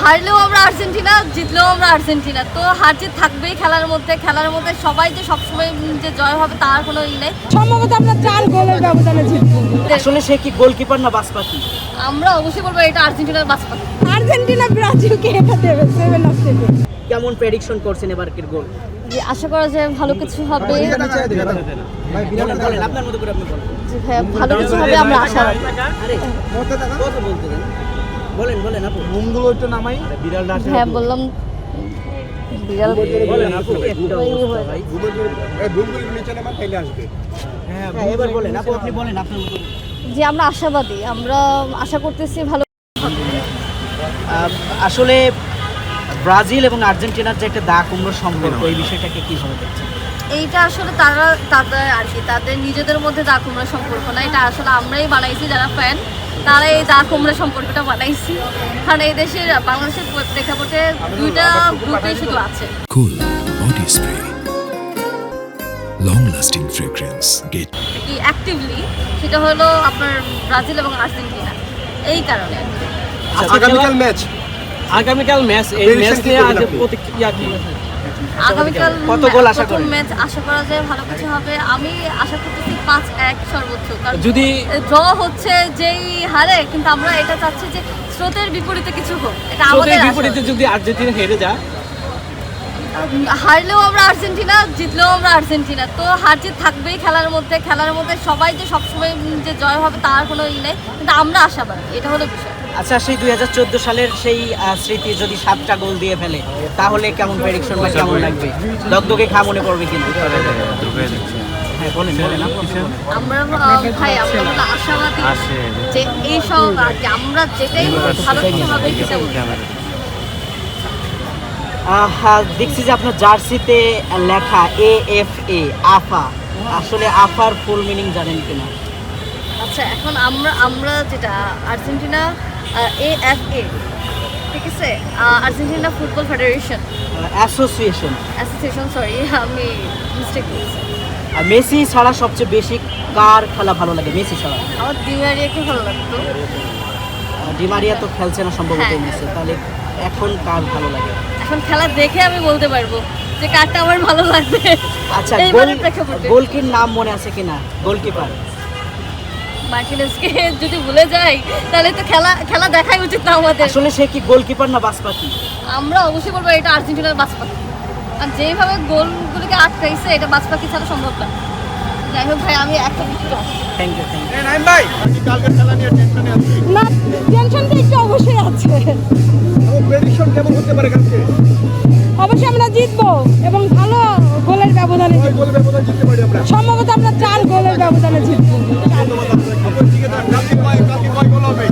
হারলেও আমরা আর্জেন্টিনা, জিতলেও আমরা আর্জেন্টিনা। তো হার জিত থাকবেই খেলার মধ্যে সবাই যে সবসময় যে জয় হবে তার কোনো নেই। সম্ভবত আমরা 4 গোলের ব্যবধানে জিতবো। আসলে সে কি গোলকিপার না বাসপাতি? আমরা অবশ্যই বলবো এটা আর্জেন্টিনার বাসপাতি। আর্জেন্টিনা ব্রাজিলকে এটা দেবে 7 অফ থেকে। কেমন প্রেডিকশন করছেন এবারকের গোল? যে আশা করা যায় ভালো কিছু হবে। বলেন, আপনার মতো করে আপনি বলেন। যে ভাইয়া ভালো কিছু হবে আমরা আশা রাখি। আরে কথা বলতে দেন। বলেন আপু। মুমগুলো একটু নামাই। হ্যাঁ বললাম বিড়াল বলেন আপু। একটা অবস্থা ভাই। এই বুমগুলো নিচে নামা তাইলে আসবে। হ্যাঁ এবার বলেন আপু, আপনি বলেন আপনার মতো। যে আমরা আশাবাদী, আমরা আশা করতেছি ভালো। আসলে ব্রাজিল এবং আর্জেন্টিনার যে একটা দা কুমড়োর সম্পর্ক, এই বিষয়টাকে কিভাবে দেখছেন? এইটা আসলে তাদের আর কি তাদের নিজেদের মধ্যে দা কুমড়া সম্পর্ক না, এটা আসলে আমরাই বানাইছি যারা ফ্যান, তারা এই দা কুমড়া সম্পর্কটা বানাইছি। কারণ এই দেশের বাংলাদেশের প্রেক্ষাপটে দুইটা গ্রুপই শুধু আছে। Cool body spray, long lasting fragrance, get কি অ্যাক্টিভলি সেটা হলো আপনার ব্রাজিল এবং আর্জেন্টিনা, এই কারণে। আগামীকাল ম্যাচ এই ম্যাচ নিয়ে আজ প্রতিক্রিয়া কি? আগামীকাল কত গোল আশা করেন? ম্যাচ আশা করা যায় ভালো কিছু হবে। আমি আশা করতেছি 5-1 সর্বোচ্চ। কারণ যদি ড্র হচ্ছে যেই হারে, কিন্তু আমরা এটা চাচ্ছি যে স্রোতের বিপরীতে কিছু হোক, এটা ওদের আমাদের আশা। বিপরীতে যদি আর্জেন্টিনা হেরে যায়, হারলেও আমরা আর্জেন্টিনা, জিতলেও আমরা আর্জেন্টিনা। তো হার জিত থাকবেই খেলার মধ্যে সবাই যে সবসময় যে জয় হবে তার কোনো নেই, কিন্তু আমরা আশাবাদী, এটা হলো বিষয়। আচ্ছা, সেই 2014 সালের সেই স্মৃতি যদি 7টা গোল দিয়ে ফেলে তাহলে কেমন প্রেডিকশন বা কেমন লাগবে? দগদগে খা মনে পড়বে কিন্তু। হ্যাঁ বলেন আপু। আমরা ভাই আমরা হলো আশাবাদী যে এই সব আর কি, আমরা যেটাই ভালো কিছু হবে সেটা বলতে পারি। দেখছি যে আপনার জার্সিতে লেখা AFA, আফা। আসলে আফার ফুল মিনিং জানেন কিনা? আচ্ছা, এখন আমরা যেটা আর্জেন্টিনা AFA, ঠিক আছে, Argentina football federation association, sorry আমি মিস্টেক করেছি। মেসি ছাড়া সবচেয়ে বেশি কার খেলা ভালো লাগে? মেসি ছাড়া আমার দি মারিয়াকে ভালো লাগতো। ডিমারিয়া তো খেলছে না সম্ভবত হ্যাঁ। মেসি, তাহলে এখন কার ভালো লাগে? এখন খেলা দেখে আমি বলতে পারবো যে কারটা আমার ভালো লাগবে। আচ্ছা, এইবারের প্রেক্ষাপটে গোলকির নাম মনে আছে কিনা? গোলকিপার মার্টিনেজকে যদি ভুলে যাই তাহলে তো খেলা দেখাই উচিত না আমাদের। আসলে সে কি গোলকিপার না বাসপাতি? আমরা অবশ্যই বলবো এটা আর্জেন্টিনার বাসপাতি। আর যেভাবে গোলগুলিকে আটকাইছে এটা বাসপাতি ছাড়া সম্ভব না। যাই হোক ভাই, আমি একটা কিছু থ্যাংক ইউ। নাইম ভাই কালকের খেলা নিয়ে টেনশনে আছে। না, টেনশন তো একটু অবশ্যই আছে। প্রেডিকশন কেমন হতে পারে কালকে? অবশ্যই আমরা জিতবো এবং ভালো গোলের ব্যবধানে জিতবো। গোল ব্যবধান জিততে পারি আমরা। সম্ভবত আমরা 4 গোলের ব্যবধানে জিতবো। আপনার দিকে কালকে কয় গোল হবে?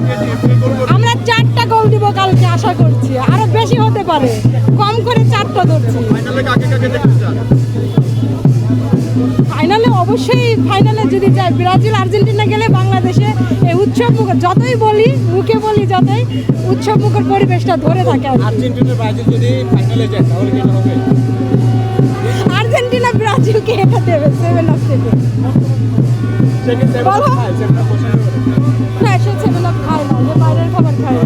আমরা 4টা গোল দিব কালকে আশা করছি, আরো বেশি হতে পারে, কম করে 4টা ধরছি। ফাইনালে কাকে দেখতে চান? ফাইনালে অবশ্যই, ফাইনালে যদি যায় ব্রাজিল আর্জেন্টিনা গেলে বাংলাদেশে এই উৎসব মুখর, যতই বলি মুখে বলি, যতই উৎসব মুখর পরিবেশটা ধরে থাকে আর কি। আর্জেন্টিনা ব্রাজিল যদি ফাইনালে যায় তাহলে কি হবে? আর্জেন্টিনা ব্রাজিলকে এটা দেবে 7 অফ থেকে। সেকেন্ড বলো। সেভেন অফ না, সে 7 অফ খায় না, যে বাইরের খাবার খায়।